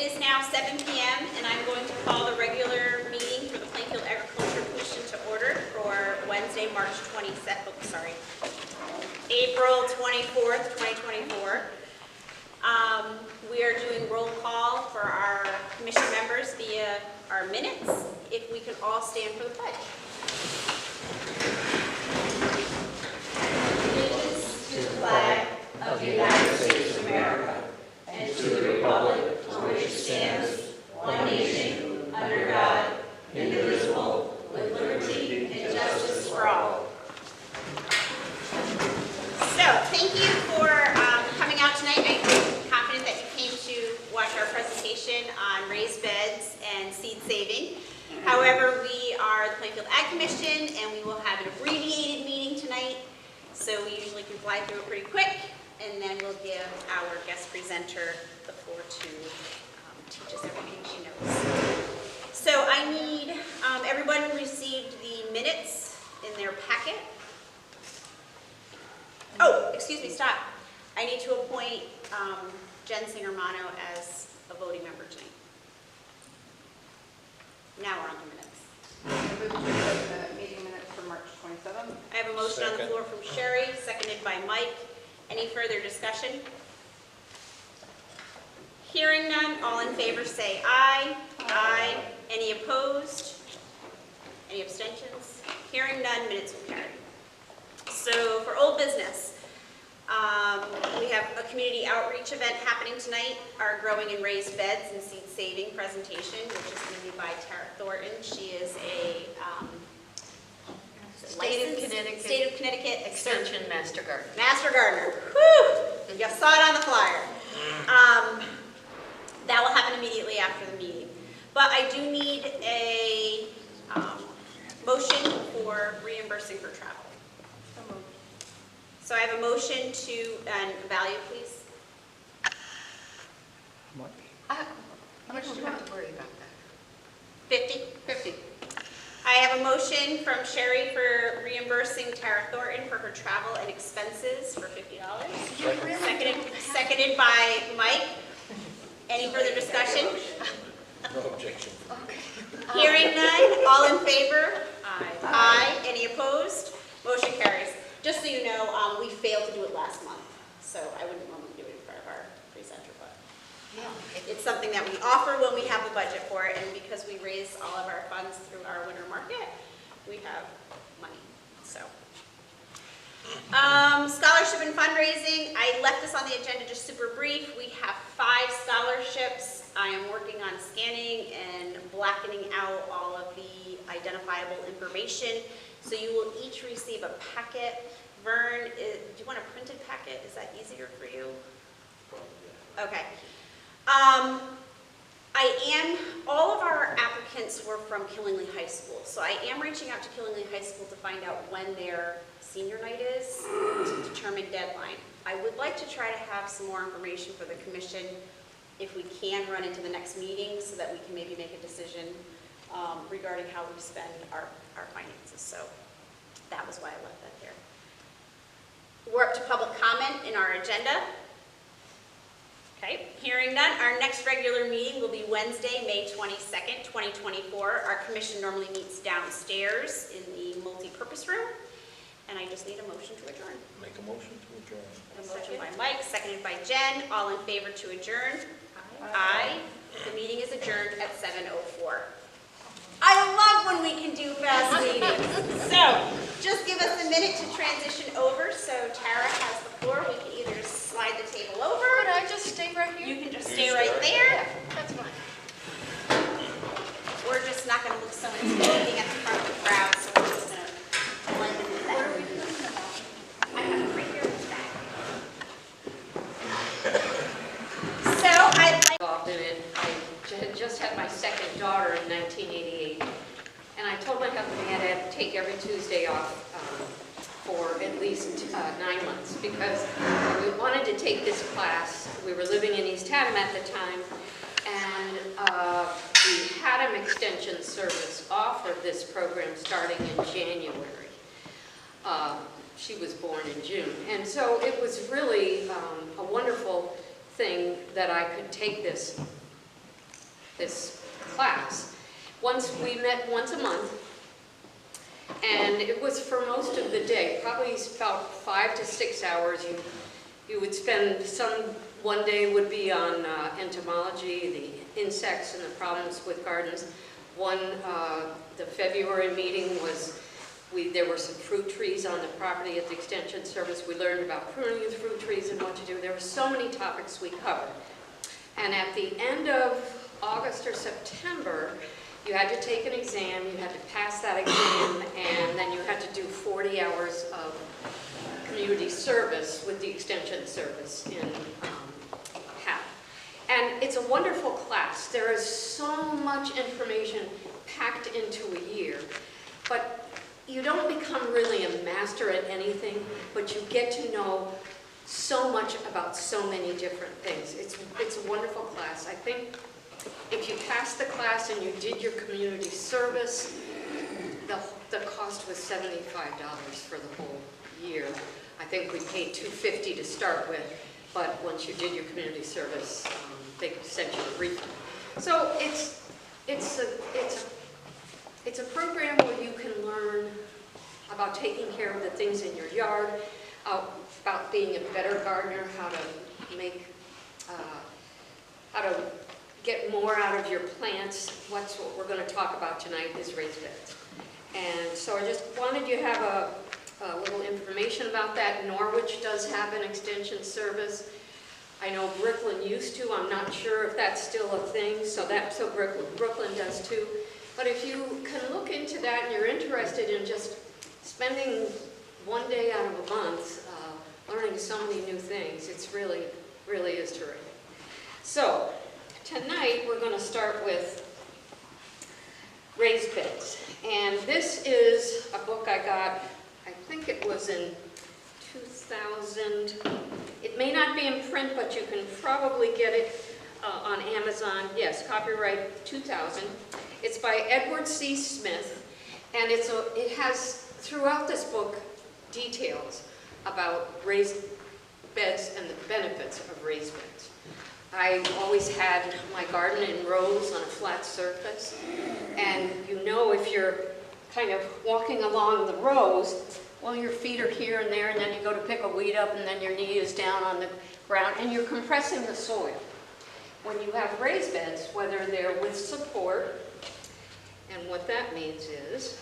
is now 7 p.m. and I'm going to call the regular meeting for the Plainfield Agriculture Commission to order for Wednesday, March 27th, April 24th, 2024. We are doing roll call for our commission members via our minutes. If we can all stand for the pledge. Allegiance to the flag of the United States of America and to the republic for which it stands, one nation, under God, indivisible, with liberty and justice for all. So, thank you for coming out tonight. I'm confident that you came to watch our presentation on raised beds and seed saving. However, we are the Plainfield Ag Commission, and we will have an abbreviated meeting tonight, so we usually can fly through it pretty quick, and then we'll give our guest presenter the floor to teach us everything she knows. So I need, everyone received the minutes in their packet. Oh, excuse me, stop. I need to appoint Jen Singer-Mano as a voting member tonight. Now we're on to minutes. I move to accept the meeting minutes for March 27th. I have a motion on the floor from Sherry, seconded by Mike. Any further discussion? Hearing none, all in favor say aye. Aye. Any opposed? Any abstentions? Hearing none, minutes will carry. So for old business, we have a community outreach event happening tonight, our Growing and Raised Beds and Seed Saving presentation, which is going to be by Tara Thornton. She is a State of Connecticut Extension Master Gardener. Master Gardener. Whew! You saw it on the flyer. That will happen immediately after the meeting. But I do need a motion for reimbursing for travel. So I have a motion to, and value, please. How much do you have to worry about that? 50? 50. I have a motion from Sherry for reimbursing Tara Thornton for her travel and expenses for $50. Seconded by Mike. Any further discussion? No objection. Okay. Hearing none, all in favor? Aye. Aye. Any opposed? Motion carries. Just so you know, we failed to do it last month, so I wouldn't normally do it in front of our presenter, but it's something that we offer when we have a budget for it, and because we raise all of our funds through our winter market, we have money. So, scholarship and fundraising. I left this on the agenda just super brief. We have 5 scholarships. I am working on scanning and blackening out all of the identifiable information. So you will each receive a packet. Vern, do you want a printed packet? Is that easier for you? Okay. All of our applicants were from Killingly High School. So I am reaching out to Killingly High School to find out when their senior night is to determine deadline. I would like to try to have some more information for the commission if we can run into the next meeting so that we can maybe make a decision regarding how we spend our finances. So that was why I left that there. We're up to public comment in our agenda. Okay, hearing none, our next regular meeting will be Wednesday, May 22nd, 2024. Our commission normally meets downstairs in the multi-purpose room. And I just need a motion to adjourn. Make a motion to adjourn. A motion by Mike, seconded by Jen. All in favor to adjourn? Aye. The meeting is adjourned at 7:04. I love when we can do fast meetings. So, just give us a minute to transition over. So Tara has the floor. We can either slide the table over. Could I just stay right here? You can just stay right there. Yeah, that's fine. We're just not going to look so intimidating at the front of the crowd, so we're just going to blend in with that. What are we doing about? I have it right here in the back. So I'd like Involved in it. I had just had my second daughter in 1988, and I told my husband he had to take every Tuesday off for at least 9 months because we wanted to take this class. We were living in East Haddam at the time, and the Haddam Extension Service offered this program starting in January. She was born in June, and so it was really a wonderful thing that I could take this this class. We met once a month, and it was for most of the day, probably about 5 to 6 hours. You would spend one day would be on entomology, the insects and the problems with gardens. The February meeting was, there were some fruit trees on the property at the Extension Service. We learned about pruning the fruit trees and what to do. There were so many topics we covered. And at the end of August or September, you had to take an exam, you had to pass that exam, and then you had to do 40 hours of community service with the Extension Service in HAP. And it's a wonderful class. There is so much information packed into a year, but you don't become really a master at anything, but you get to know so much about so many different things. It's a wonderful class. I think if you passed the class and you did your community service, the cost was $75 for the whole year. I think we paid $250 to start with, but once you did your community service, they sent you a refund. So it's a program where you can learn about taking care of the things in your yard, about being a better gardener, how to get more out of your plants. What we're going to talk about tonight is raised beds. And so I just wanted you to have a little information about that. Norwich does have an extension service. I know Brooklyn used to. I'm not sure if that's still a thing, so Brooklyn does too. But if you can look into that and you're interested in just spending one day out of a month learning so many new things, it's really is terrific. So tonight we're going to start with raised beds. And this is a book I got, I think it was in 2000. It may not be in print, but you can probably get it on Amazon. Yes, copyright 2000. It's by Edward C. Smith, and it has throughout this book details about raised beds and the benefits of raised beds. I always had my garden in rows on a flat surface, and you know if you're kind of walking along the rows, well, your feet are here and there, and then you go to pick a weed up, and then your knee is down on the ground, and you're compressing the soil. When you have raised beds, whether they're with support, and what that means is,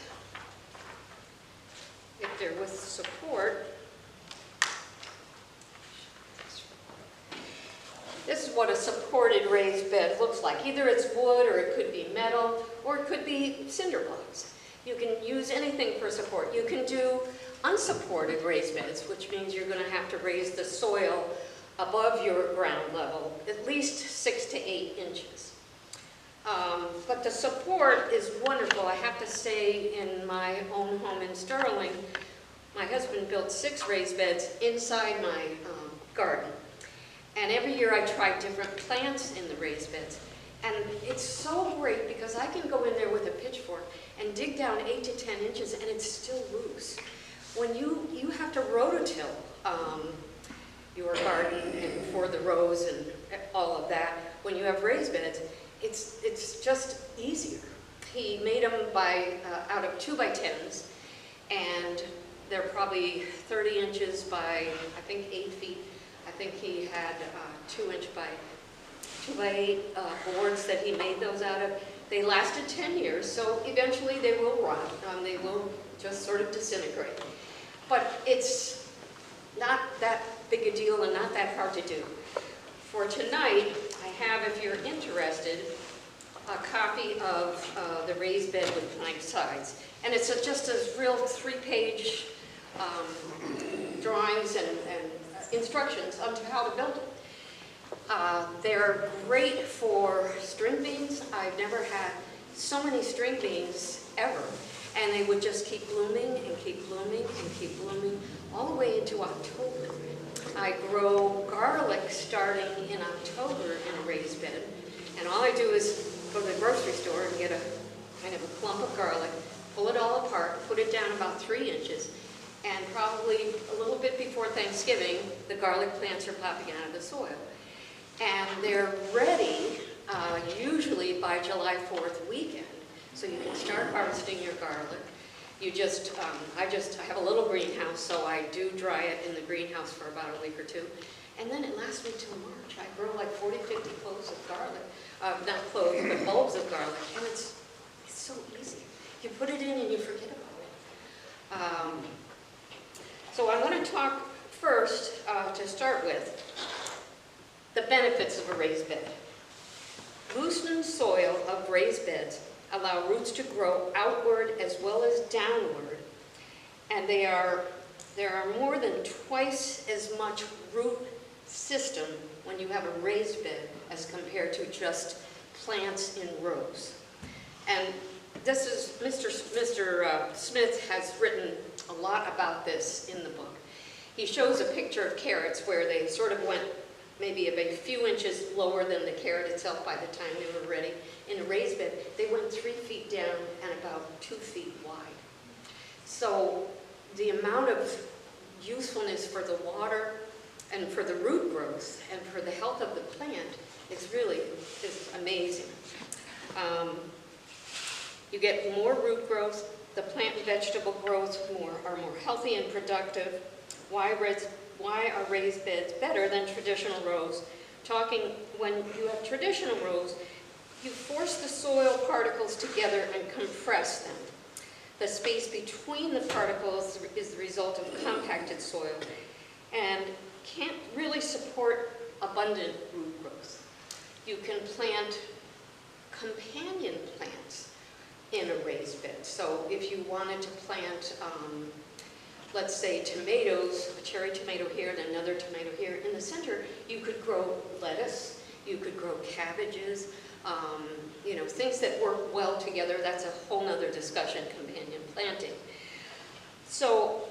if they're with support, this is what a supported raised bed looks like. Either it's wood, or it could be metal, or it could be cinder blocks. You can use anything for support. You can do unsupported raised beds, which means you're going to have to raise the soil above your ground level, at least 6 to 8 inches. But the support is wonderful. I have to say, in my own home in Sterling, my husband built 6 raised beds inside my garden. And every year I try different plants in the raised beds. And it's so great because I can go in there with a pitchfork and dig down 8 to 10 inches and it's still loose. When you have to rototill your garden and for the rows and all of that, when you have raised beds, it's just easier. He made them out of 2x10s, and they're probably 30 inches by, I think, 8 feet. I think he had 2-inch by 2x8 boards that he made those out of. They lasted 10 years, so eventually they will rot. They will just sort of disintegrate. But it's not that big a deal and not that hard to do. For tonight, I have, if you're interested, a copy of the raised bed with plank sides. And it's just a real 3-page drawings and instructions on how to build it. They're great for string beans. I've never had so many string beans ever. And they would just keep blooming and keep blooming and keep blooming all the way into October. I grow garlic starting in October in a raised bed. And all I do is go to the grocery store and get a kind of a clump of garlic, pull it all apart, put it down about 3 inches, and probably a little bit before Thanksgiving, the garlic plants are popping out of the soil. And they're ready usually by by July 4th weekend, so you can start harvesting your garlic. You just, I have a little greenhouse, so I do dry it in the greenhouse for about a week or two. And then it lasts me till March. I grow like 40, 50 cloves of garlic. Not cloves, but bulbs of garlic. And it's so easy. You put it in and you forget about it. So I'm going to talk first, to start with, the benefits of a raised bed. Loosened soil of raised beds allow roots to grow outward as well as downward, and there are more than twice as much root system when you have a raised bed as compared to just plants in rows. And this is, Mr. Smith has written a lot about this in the book. He shows a picture of carrots where they sort of went maybe a few inches lower than the carrot itself by the time they were ready. In a raised bed, they went 3 feet down and about 2 feet wide. So the amount of usefulness for the water and for the root growth and for the health of the plant is amazing. You get more root growth, the plant and vegetable growth are more healthy and productive. Why are raised beds better than traditional rows? When you have traditional rows, you force the soil particles together and compress them. The space between the particles is the result of compacted soil and can't really support abundant root growth. You can plant companion plants in a raised bed. So if you wanted to plant, let's say tomatoes, a cherry tomato here and another tomato here, in the center you could grow lettuce, you could grow cabbages, things that work well together. That's a whole nother discussion, companion planting. So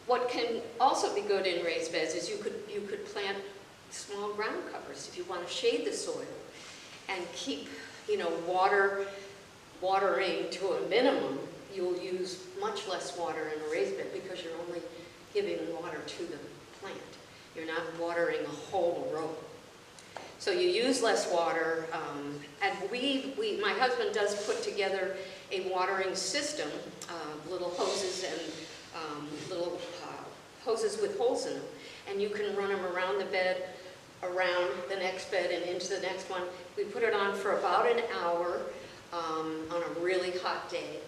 what can also be good in raised beds is you could plant small ground covers if you want to shade the soil and keep watering to a minimum. You'll use much less water in a raised bed because you're only giving water to the plant. You're not watering a whole row. So you use less water, and my husband does put together a watering system, little hoses and little hoses with holes in them, and you can run them around the bed, around the next bed, and into the next one. We put it on for about an hour on a really hot day,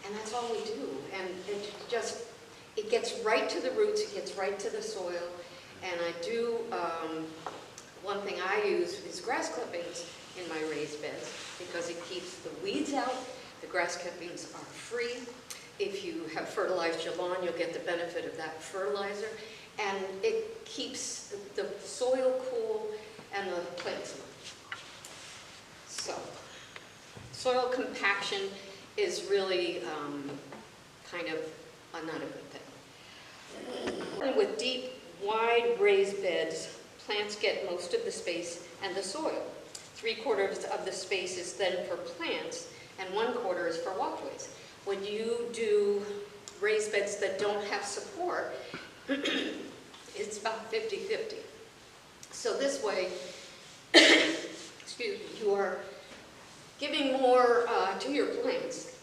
and that's all we do. And it gets right to the roots, it gets right to the soil, and I do. One thing I use is grass clippings in my raised beds because it keeps the weeds out. The grass clippings are free. If you have fertilized your lawn, you'll get the benefit of that fertilizer. And it keeps the soil cool and the plants alive. So, soil compaction is really kind of not a good thing. With deep, wide raised beds, plants get most of the space and the soil. 3/4 of the space is then for plants, and 1/4 is for walkways. When you do raised beds that don't have support, it's about 50-50. So this way, excuse me, you are giving more to your plants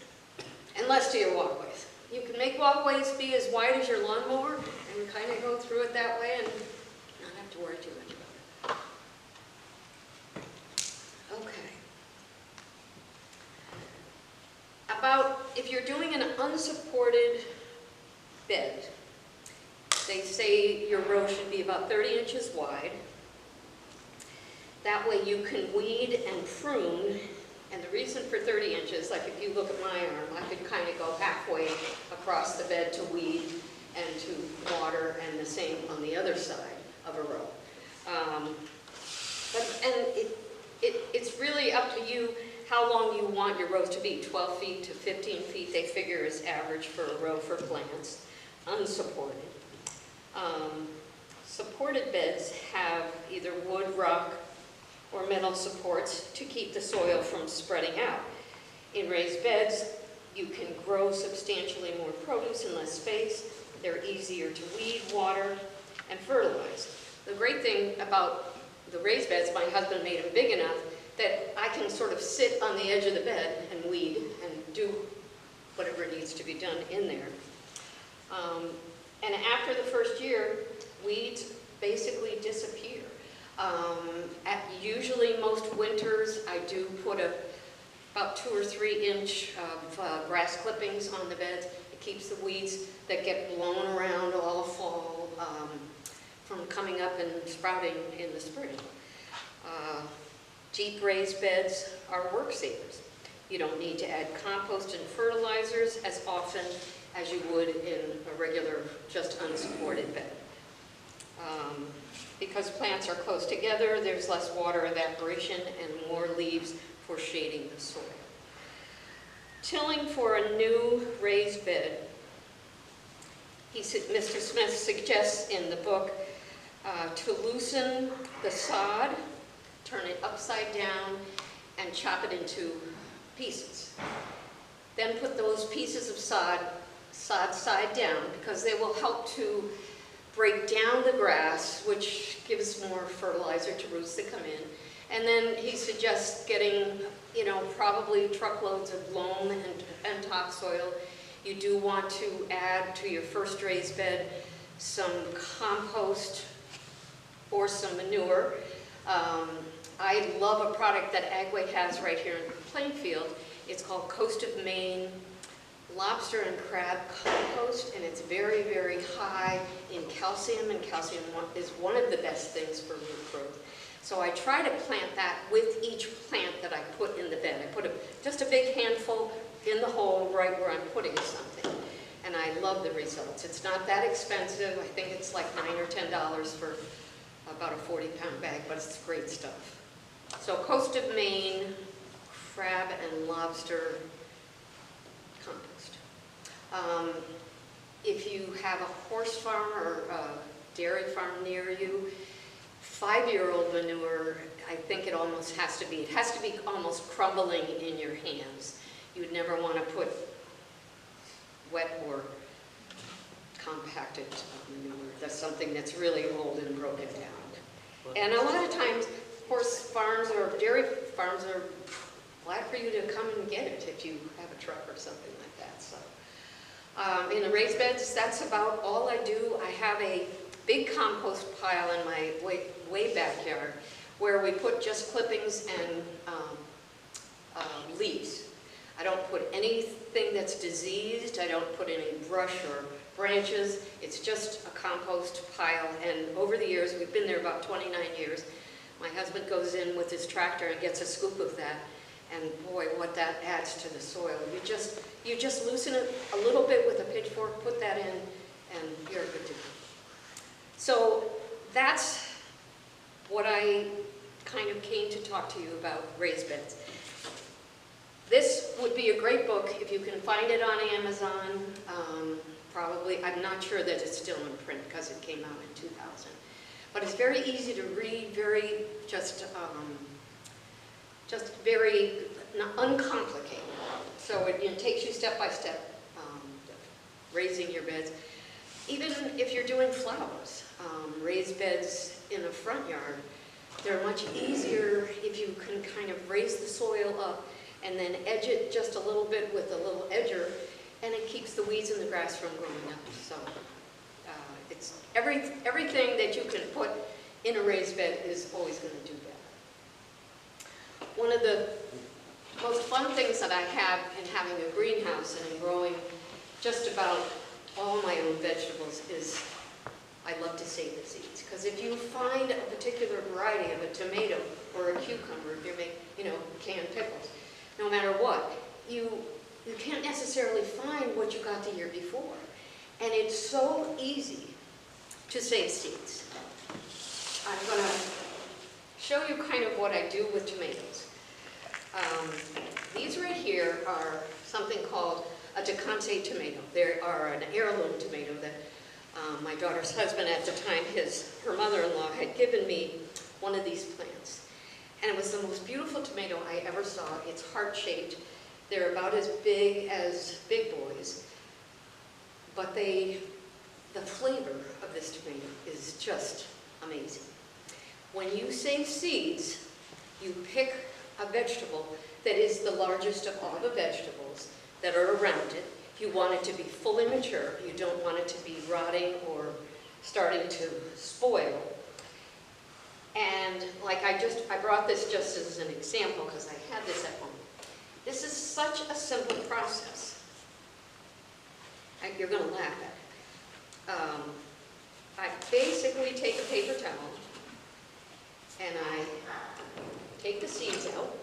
and less to your walkways. You can make walkways be as wide as your lawnmower and kind of go through it that way and not have to worry too much about it. Okay. About if you're doing an unsupported bed, they say your row should be about 30 inches wide. That way you can weed and prune. And the reason for 30 inches, like if you look at my arm, I could kind of go halfway across the bed to weed and to water, and the same on the other side of a row. It's really up to you how long you want your rows to be. 12 feet to 15 feet, they figure is average for a row for plants, unsupported. Supported beds have either wood, rock, or metal supports to keep the soil from spreading out. In raised beds, you can grow substantially more produce in less space. They're easier to weed, water, and fertilize. The great thing about the raised beds, my husband made them big enough that I can sort of sit on the edge of the bed and weed and do whatever needs to be done in there. And after the first year, weeds basically disappear. Usually most winters, I do put about 2 or 3 inch of grass clippings on the beds. It keeps the weeds that get blown around all fall from coming up and sprouting in the spring. Deep raised beds are work savers. You don't need to add compost and fertilizers as often as you would in a regular, just unsupported bed. Because plants are close together, there's less water evaporation and more leaves for shading the soil. Tilling for a new raised bed, Mr. Smith suggests in the book to loosen the sod, turn it upside down, and chop it into pieces. Then put those pieces of sod side down, because they will help to break down the grass, which gives more fertilizer to roots that come in. And then he suggests getting, probably truckloads of loam and topsoil. You do want to add to your first raised bed some compost or some manure. I love a product that Agway has right here in Plainfield. It's called Coast of Maine Lobster and Crab Compost, and it's very, very high in calcium, and calcium is one of the best things for root growth. So I try to plant that with each plant that I put in the bed. I put just a big handful in the hole right where I'm putting something, and I love the results. It's not that expensive. I think it's like $9 or $10 for about a 40-pound bag, but it's great stuff. So Coast of Maine crab and lobster compost. If you have a horse farm or a dairy farm near you, 5-year-old manure, I think it has to be almost crumbling in your hands. You would never want to put wet or compacted manure. That's something that's really old and broken down. And a lot of times, horse farms or dairy farms are glad for you to come and get it if you have a truck or something like that. So, in the raised beds, that's about all I do. I have a big compost pile in my way backyard where we put just clippings and leaves. I don't put anything that's diseased. I don't put any brush or branches. It's just a compost pile, and over the years, we've been there about 29 years, my husband goes in with his tractor and gets a scoop of that, and boy, what that adds to the soil. You just loosen it a little bit with a pitchfork, put that in, and you're good to go. So that's what I kind of came to talk to you about raised beds. This would be a great book if you can find it on Amazon. Probably, I'm not sure that it's still in print because it came out in 2000. But it's very easy to read, very just very uncomplicated. So it takes you step by step, raising your beds. Even if you're doing flowers, raised beds in a front yard, they're much easier if you can kind of raise the soil up and then edge it just a little bit with a little edger, and it keeps the weeds and the grass from growing up. So it's everything that you can put in a raised bed is always going to do better. One of the most fun things that I have in having a greenhouse and in growing just about all my own vegetables is I love to save the seeds. Because if you find a particular variety of a tomato or a cucumber, if you're making, canned pickles, no matter what, you can't necessarily find what you got the year before. And it's so easy to save seeds. I'm going to show you kind of what I do with tomatoes. These right here are something called a decante tomato. They are an heirloom tomato that my daughter's husband at the time, her mother-in-law, had given me one of these plants. And it was the most beautiful tomato I ever saw. It's heart-shaped. They're about as big as big boys. But the flavor of this tomato is just amazing. When you save seeds, you pick a vegetable that is the largest of all the vegetables that are around it. You want it to be fully mature. You don't want it to be rotting or starting to spoil. And like I brought this just as an example because I had this at home. This is such a simple process. You're going to laugh at it. I basically take a paper towel and I take the seeds out,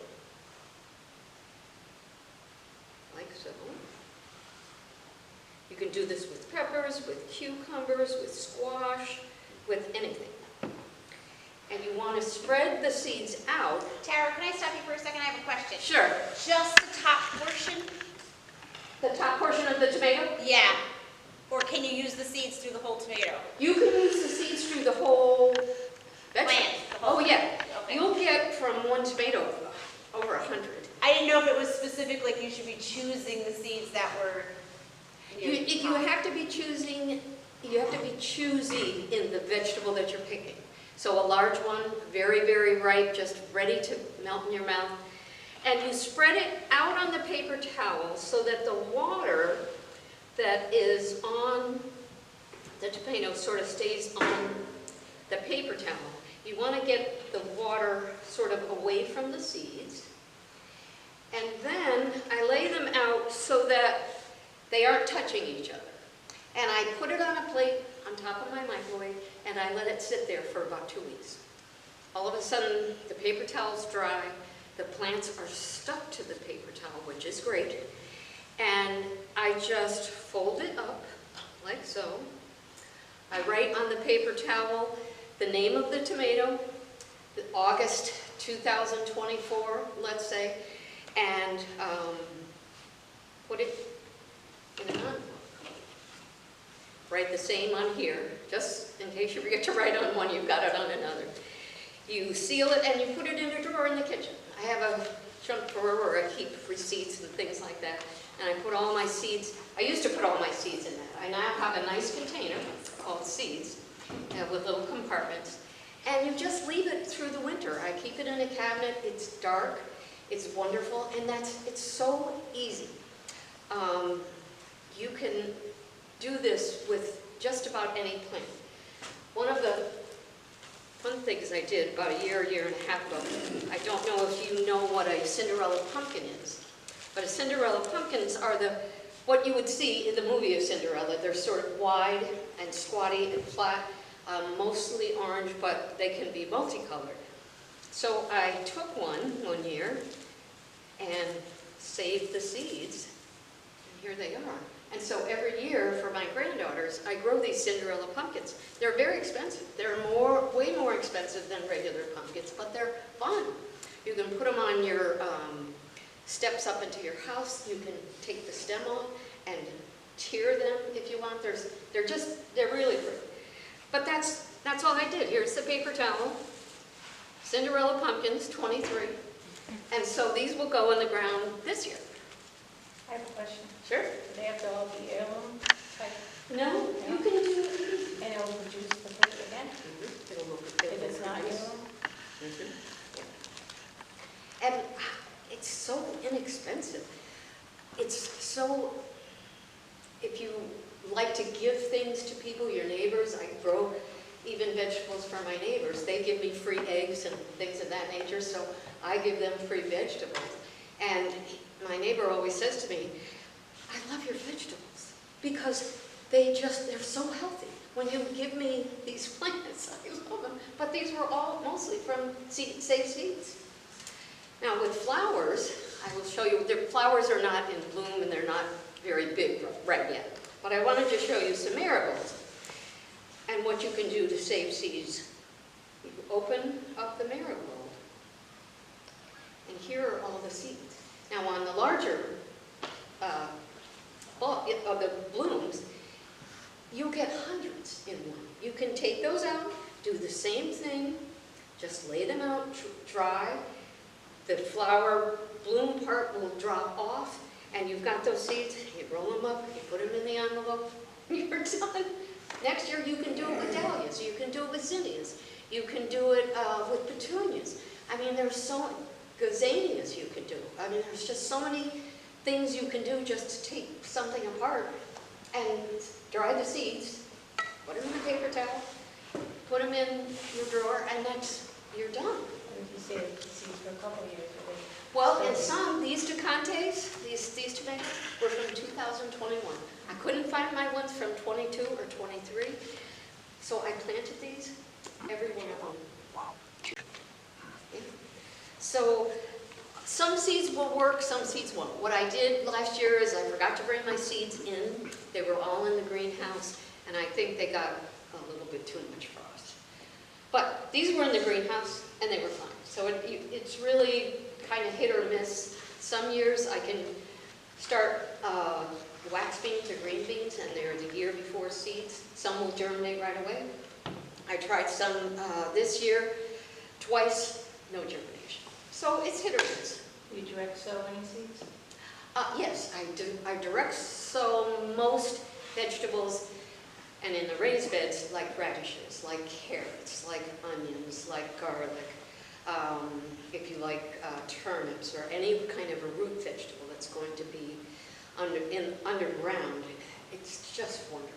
like so. You can do this with peppers, with cucumbers, with squash, with anything. And you want to spread the seeds out. Tara, can I stop you for a second? I have a question. Sure. Just the top portion? The top portion of the tomato? Yeah. Or can you use the seeds through the whole tomato? You can use the seeds through the whole vegetable. Plant, the whole Oh, yeah. Okay. You'll get from one tomato over 100. I didn't know if it was specific, like you should be choosing the seeds that were near the You top. have to be choosy in the vegetable that you're picking. So a large one, very, very ripe, just ready to melt in your mouth. And you spread it out on the paper towel so that the water that is on the tomato sort of stays on the paper towel. You want to get the water sort of away from the seeds. And then I lay them out so that they aren't touching each other. And I put it on a plate on top of my microwave and I let it sit there for about 2 weeks. All of a sudden, the paper towel's dry, the plants are stuck to the paper towel, which is great. And I just fold it up, like so. I write on the paper towel the name of the tomato, August 2024, let's say, and put it in an envelope. Write the same on here, just in case you forget to write on one, you've got it on another. You seal it and you put it in a drawer in the kitchen. I have a junk drawer where I keep receipts and things like that. And I put all my seeds, I used to put all my seeds in that. I now have a nice container called seeds with little compartments. And you just leave it through the winter. I keep it in a cabinet, it's dark, it's wonderful, and it's so easy. You can do this with just about any plant. One of the fun things I did about a year and a half ago, I don't know if you know what a Cinderella pumpkin is, but a Cinderella pumpkins are what you would see in the movie of Cinderella. They're sort of wide and squatty and flat, mostly orange, but they can be multicolored. So I took one year and saved the seeds, and here they are. And so every year for my granddaughters, I grow these Cinderella pumpkins. They're very expensive. They're way more expensive than regular pumpkins, but they're fun. You can put them on your steps up into your house. You can take the stem off and tear them if you want. They're really pretty. But that's all I did. Here's the paper towel. Cinderella pumpkins, 23. And so these will go in the ground this year. I have a question. Sure. Do they have to all be heirloom type? No, you can do it. And it'll produce the fruit again? If it's not heirloom? And it's so inexpensive. It's so, if you like to give things to people, your neighbors, I grow even vegetables for my neighbors. They give me free eggs and things of that nature, so I give them free vegetables. And my neighbor always says to me, I love your vegetables because they're so healthy. When you give me these plants, I love them. But these were all mostly from saved seeds. Now with flowers, I will show you, their flowers are not in bloom and they're not very big right yet. But I wanted to show you some marigolds and what you can do to save seeds. You open up the marigold and here are all the seeds. Now on the larger of the blooms, you'll get hundreds in one. You can take those out, do the same thing, just lay them out dry. The flower bloom part will drop off, and you've got those seeds, you roll them up, you put them in the envelope, you're done. Next year you can do it with dahlias, you can do it with zinnias, you can do it with petunias. I mean, there's so, gazanias you can do. I mean, there's just so many things you can do just to take something apart and dry the seeds, put them in a paper towel, put them in your drawer, and you're done. Or if you say the seeds for a couple of years, or they- Well, and some, these Ducantes, these tomatoes, were from 2021. I couldn't find my ones from 22 or 23, so I planted these, every one of them. Wow. Yeah. So, some seeds will work, some seeds won't. What I did last year is I forgot to bring my seeds in. They were all in the greenhouse, and I think they got a little bit too much frost. But these were in the greenhouse, and they were fine. So it's really kind of hit or miss. Some years I can start wax beans or green beans, and they're the year before seeds. Some will germinate right away. I tried some this year, twice, no germination. So it's hit or miss. You direct sow any seeds? Yes, I do. I direct sow most vegetables, and in the raised beds, like radishes, like carrots, like onions, like garlic. If you like turnips or any kind of a root vegetable that's going to be underground, it's just wonderful.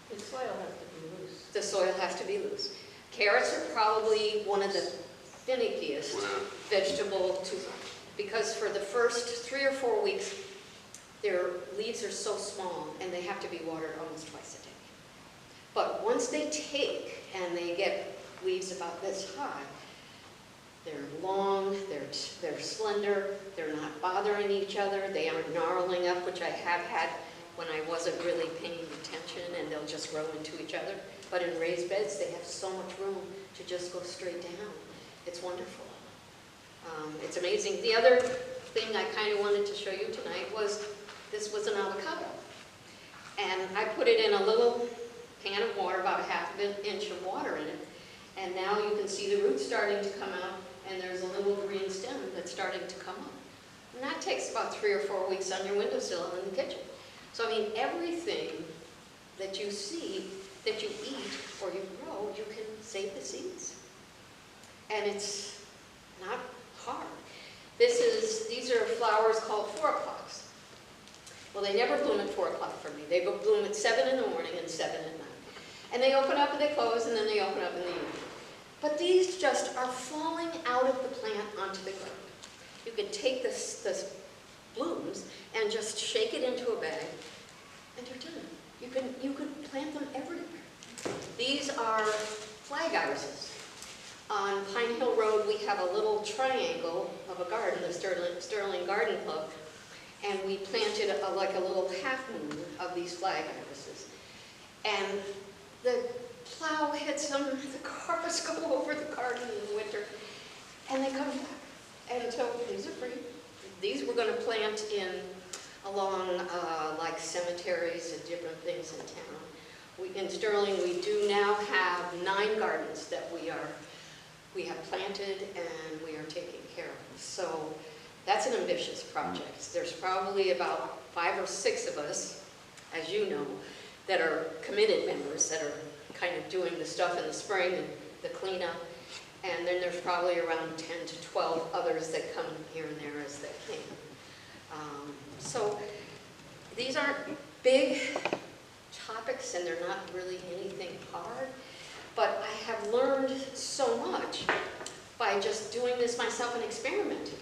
The soil has to be loose. The soil has to be loose. Carrots are probably one of the finickiest vegetable to, because for the first 3 or 4 weeks, their leaves are so small and they have to be watered almost twice a day. But once they take and they get leaves about this high, they're long, they're slender, they're not bothering each other, they aren't gnarling up, which I have had when I wasn't really paying attention, and they'll just grow into each other. But in raised beds, they have so much room to just go straight down. It's wonderful. It's amazing. The other thing I kind of wanted to show you tonight was, this was an avocado. And I put it in a little pan of water, about a half an inch of water in it. And now you can see the roots starting to come out, and there's a little green stem that's starting to come up. And that takes about 3 or 4 weeks on your windowsill in the kitchen. So I mean, everything that you see, that you eat or you grow, you can save the seeds. And it's not hard. These are flowers called 4 o'clocks. Well, they never bloom at 4 o'clock for me. They bloom at 7 in the morning and 7 at night. And they open up and they close, and then they open up in the evening. But these just are falling out of the plant onto the ground. You can take this blooms and just shake it into a bag, and you're done. You can plant them everywhere. These are flag irises. On Pine Hill Road, we have a little triangle of a garden, the Sterling Garden Club, and we planted like a little half moon of these flag irises. And the plow hits them, the cars go over the garden in the winter, and they come back. And so these are free. These we're going to plant along like cemeteries and different things in town. In Sterling, we do now have 9 gardens that we have planted and we are taking care of. So that's an ambitious project. There's probably about 5 or 6 of us, as you know, that are committed members that are kind of doing the stuff in the spring and the cleanup. And then there's probably around 10 to 12 others that come here and there as they can. So these aren't big topics and they're not really anything hard, but I have learned so much by just doing this myself and experimenting.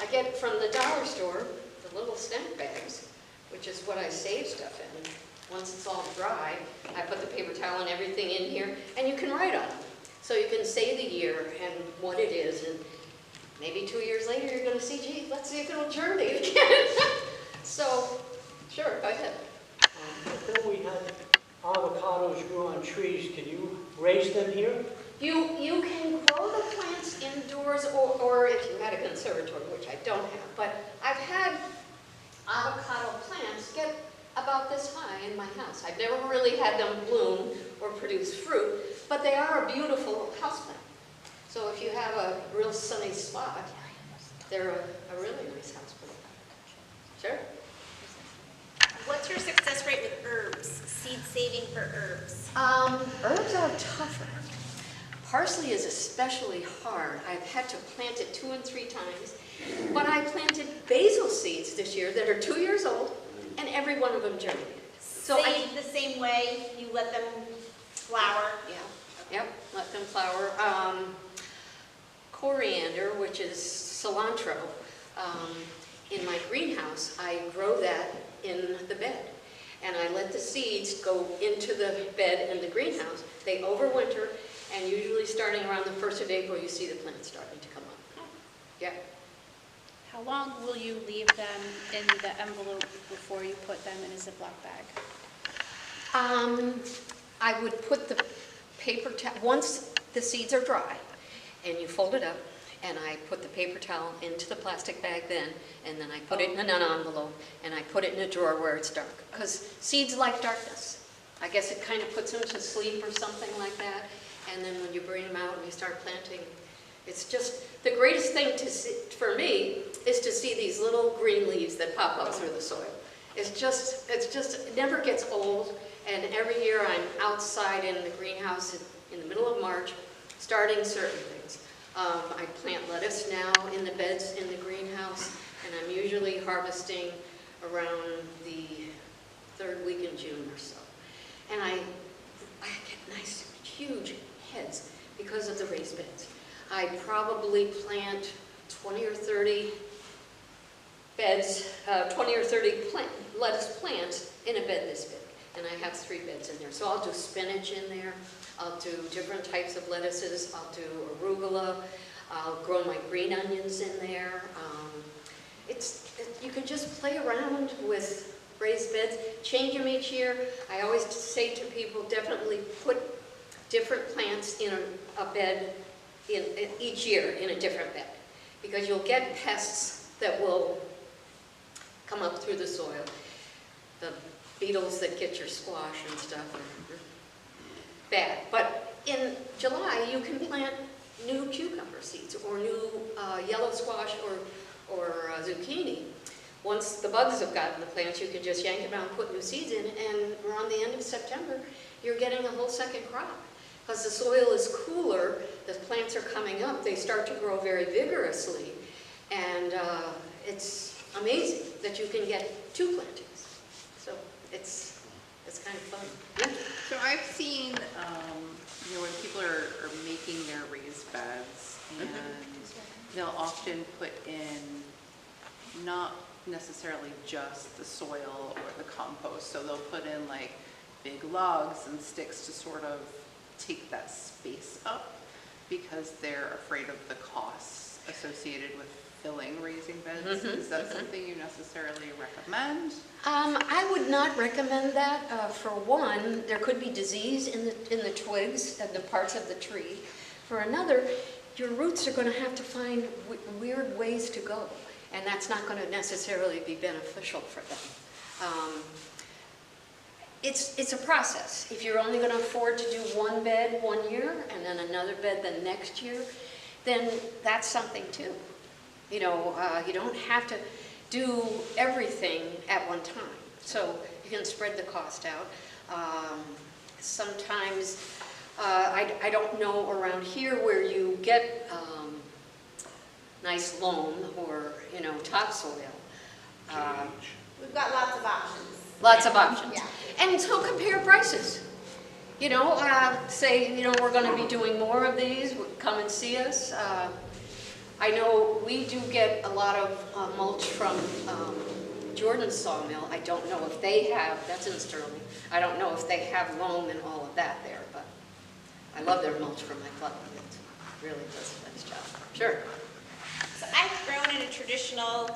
I get from the dollar store the little snack bags, which is what I save stuff in. Once it's all dry, I put the paper towel and everything in here, and you can write on it. So you can say the year and what it is, and maybe 2 years later you're going to see, gee, let's see if it'll germinate again. So, sure, go ahead. Before we had avocados grew on trees, can you raise them here? You can grow the plants indoors, or if you had a conservatory, which I don't have, but I've had avocado plants get about this high in my house. I've never really had them bloom or produce fruit, but they are a beautiful houseplant. So if you have a real sunny spot, they're a really nice houseplant. Sure. What's your success rate with herbs? Seed saving for herbs? Herbs are tougher. Parsley is especially hard. I've had to plant it 2 and 3 times, But I planted basil seeds this year that are 2 years old, and every one of them germinated. So The same way you let them flower. Yep, let them flower. Coriander, which is cilantro, in my greenhouse, I grow that in the bed. And I let the seeds go into the bed in the greenhouse. They overwinter, and usually starting around the 1st of April, you see the plants starting to come up. Yeah. How long will you leave them in the envelope before you put them in a Ziploc bag? I would put the paper towel, once the seeds are dry, and you fold it up, and I put the paper towel into the plastic bag then, and then I put it in an envelope, and I put it in a drawer where it's dark, because seeds like darkness. I guess it kind of puts them to sleep or something like that, and then when you bring them out and you start planting, it's just, the greatest thing to see, for me, is to see these little green leaves that pop up through the soil. It never gets old, and every year I'm outside in the greenhouse in the middle of March, starting certain things. I plant lettuce now in the beds in the greenhouse, and I'm usually harvesting around the 3rd week in June or so. And I get nice, huge heads because of the raised beds. I probably plant 20 or 30 beds, 20 or 30 lettuce plants in a bed this big. And I have 3 beds in there. So I'll do spinach in there. I'll do different types of lettuces. I'll do arugula. I'll grow my green onions in there. You can just play around with raised beds, change them each year. I always say to people, definitely put different plants in a bed each year in a different bed, because you'll get pests that will come up through the soil. The beetles that get your squash and stuff are bad. But in July, you can plant new cucumber seeds or new yellow squash or zucchini. Once the bugs have gotten the plants, you can just yank them out and put new seeds in, and around the end of September, you're getting a whole second crop. Because the soil is cooler, the plants are coming up, they start to grow very vigorously, and it's amazing that you can get 2 plantings. So it's kind of fun. Yeah. So I've seen, when people are making their raised beds, and they'll often put in not necessarily just the soil or the compost, so they'll put in like big logs and sticks to sort of take that space up, because they're afraid of the costs associated with filling raising beds. Is that something you necessarily recommend? I would not recommend that. For one, there could be disease in the twigs and the parts of the tree. For another, your roots are going to have to find weird ways to go, and that's not going to necessarily be beneficial for them. It's a process. If you're only going to afford to do 1 bed 1 year and then another bed the next year, then that's something too. You don't have to do everything at one time. So you can spread the cost out. Sometimes, I don't know around here where you get nice loam or, topsoil. We've got lots of options. Lots of options. Yeah. And so compare prices. Say, we're going to be doing more of these, come and see us. I know we do get a lot of mulch from Jordan's Sawmill. I don't know if they have, that's in Sterling, I don't know if they have loam and all of that there, but I love their mulch for my club. It really does a nice job. Sure. So I've grown in a traditional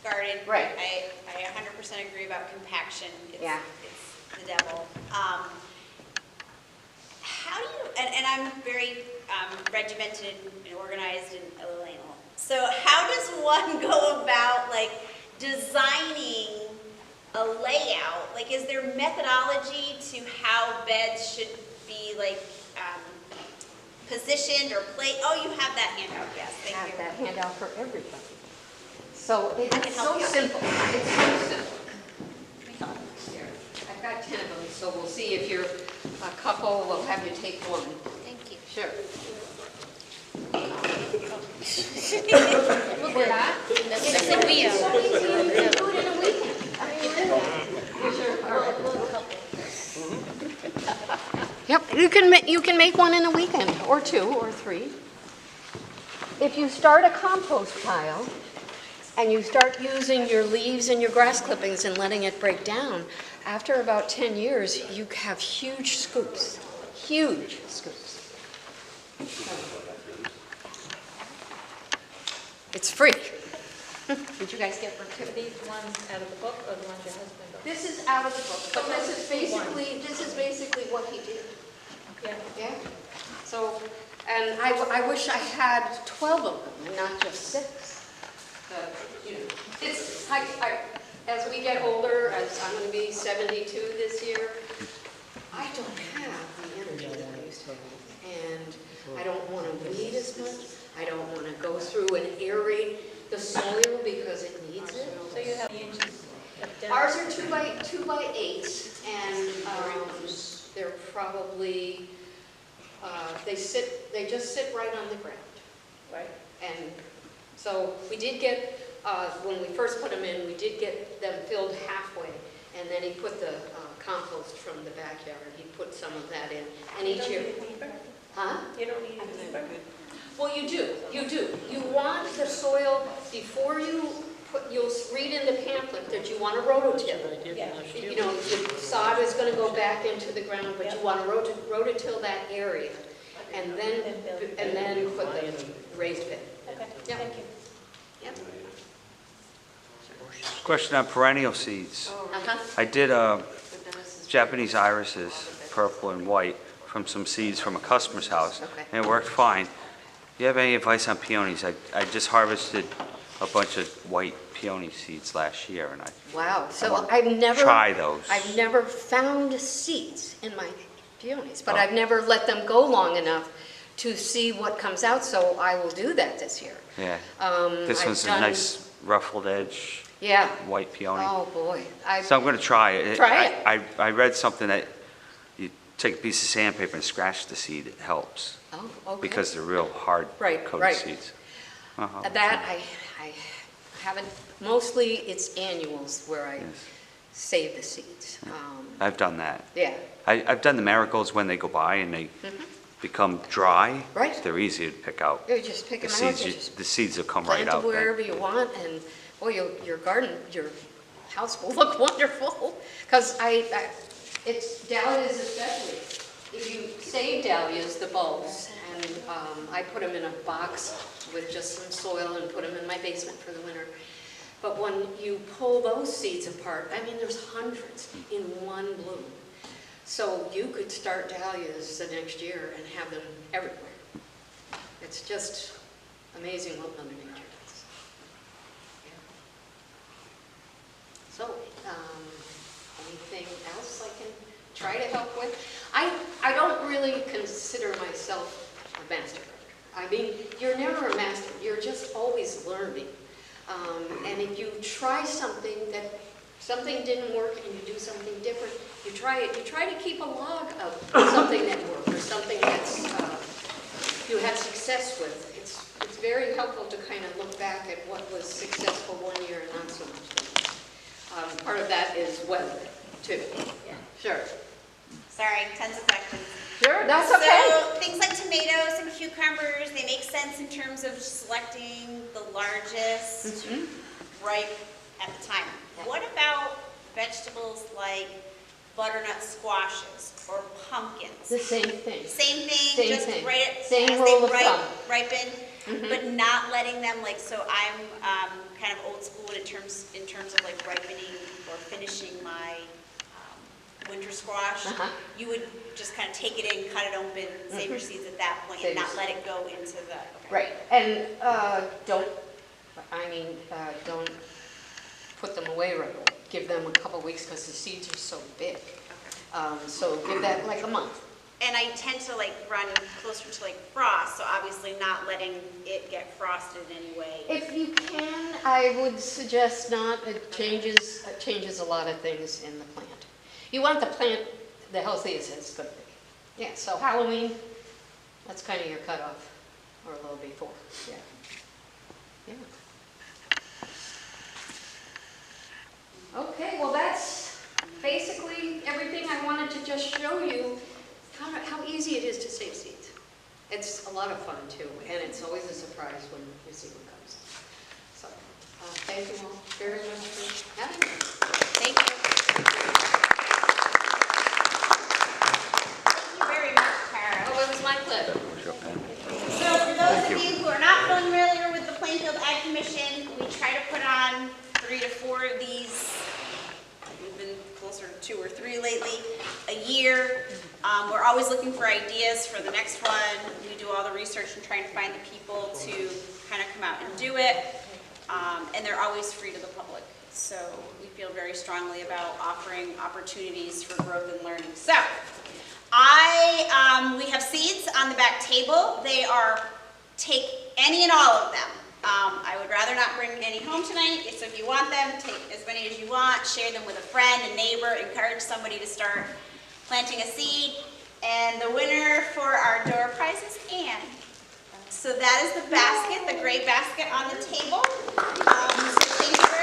garden. Right. I 100% agree about compaction. It's the devil. How do you, and I'm very regimented and organized and anal. So how does one go about designing a layout? Is there methodology to how beds should be positioned or placed? Oh, you have that handout, yes, thank you. Have that handout for everybody. So it's can help so you. simple. It's so simple. Here, I've got 10 of them, so we'll see if you're a couple. We'll have you take one. Thank you. Sure. We're not? It's a Leo. Do it in a weekend. Yep, you can make one in a weekend, or 2 or 3. If you start a compost pile and you start using your leaves and your grass clippings and letting it break down, after about 10 years, you have huge scoops. Huge scoops. It's free. Did you guys get these ones out of the book or the ones your husband got? This is out of the book, but this is basically what he did. Yeah. Yeah. So, and I wish I had 12 of them and not just 6. But, you know, it's, as we get older, as I'm going to be 72 this year, I don't have the energy that I used to have. And I don't want to weed as much. I don't want to go through and aerate the soil because it needs it. So you have the inches of depth. Ours are 2 by 8, and they're probably they just sit right on the ground. Right. And so we did get, when we first put them in, we did get them filled halfway. And then he put the compost from the backyard. He put some of that in. And each year. Huh? You don't need a deeper. Well, you do. You want the soil, before you put, you'll read in the pamphlet that you want to rototill. Yeah. You know, the sod is going to go back into the ground, but you want to rototill that area. And then put the raised bed. Okay, Yeah. thank you. Yep. Question on perennial seeds. Uh-huh. I did Japanese irises, purple and white, from some seeds from a customer's house, Okay. and it worked fine. Do you have any advice on peonies? I just harvested a bunch of white peony seeds last year, and Wow. So wanna I've never try those. I've never found seeds in my peonies, but Oh. I've never let them go long enough to see what comes out. So I will do that this year. Yeah. This I've one's a done- nice ruffled edge, Yeah. white peony. Oh boy. So I'm going to try it. Try it. I read something that you take a piece of sandpaper and scratch the seed, it helps, Oh, okay. because they're real hard Right, coated right. seeds. Uh-huh. That I haven't. Mostly it's annuals where I Yes. save the seeds. I've done that. Yeah. I've done the marigolds when they go by and they become dry. Right. They're easy to pick out. You just pick The them out. seeds, You just the seeds will come plant right out them then. wherever you want, and boy, your garden, your house will look wonderful. Because it's dahlias especially. If you save dahlias, the bulbs, and I put them in a box with just some soil and put them in my basement for the winter. But when you pull those seeds apart, I mean, there's hundreds in one bloom. So you could start dahlias the next year and have them everywhere. It's just amazing what Mother Nature does. Yeah. So, anything else I can try to help with? I don't really consider myself a master gardener. I mean, you're never a master. You're just always learning. And if you try something didn't work and you do something different, you try it. You try to keep a log of something that worked or something that's you had success with. It's very helpful to kind of look back at what was successful one year and not so much. Part of that is weather, too. Yeah. Sure. Sorry, tons of questions. Sure, that's okay. So things like tomatoes and cucumbers, they make sense in terms of selecting the largest ripe at the time. Yeah. What about vegetables like butternut squashes or pumpkins? The same thing. Same thing, Same just thing. right at, Same as rule they of thumb. ripen, but not letting them so I'm kind of old school in terms of like ripening or finishing my winter squash. You would just kind of take it in, cut it open, save your seeds at that point, and not let it go into the. Okay. Right, and don't put them away right away. Give them a couple weeks because the seeds are so big. So give that like a month. And I tend to run closer to frost, so obviously not letting it get frosted in any way. If you can, I would suggest not. It changes a lot of things in the plant. You want the plant the healthiest it's going to be. Yeah, so Halloween, that's kind of your cutoff, or a little before. Yeah. Yeah. Okay, well, that's basically everything I wanted to just show you, how easy it is to save seeds. It's a lot of fun, too, and it's always a surprise when you see what comes. So, thank you all very much for having me. Thank you. Thank you very much, Tara. Oh, it was my pleasure. So for those of you who are not familiar with the Plainfield Ag Commission, we try to put on 3 to 4 of these. We've been closer to 2 or 3 lately, a year. We're always looking for ideas for the next one. We do all the research and trying to find the people to kind of come out and do it. And they're always free to the public. So we feel very strongly about offering opportunities for growth and learning. So we have seeds on the back table. They are, take any and all of them. I would rather not bring any home tonight, so if you want them, take as many as you want, share them with a friend, a neighbor, encourage somebody to start planting a seed. And the winner for our door prize is Anne. So that is the basket, the gray basket on the table. So thank you very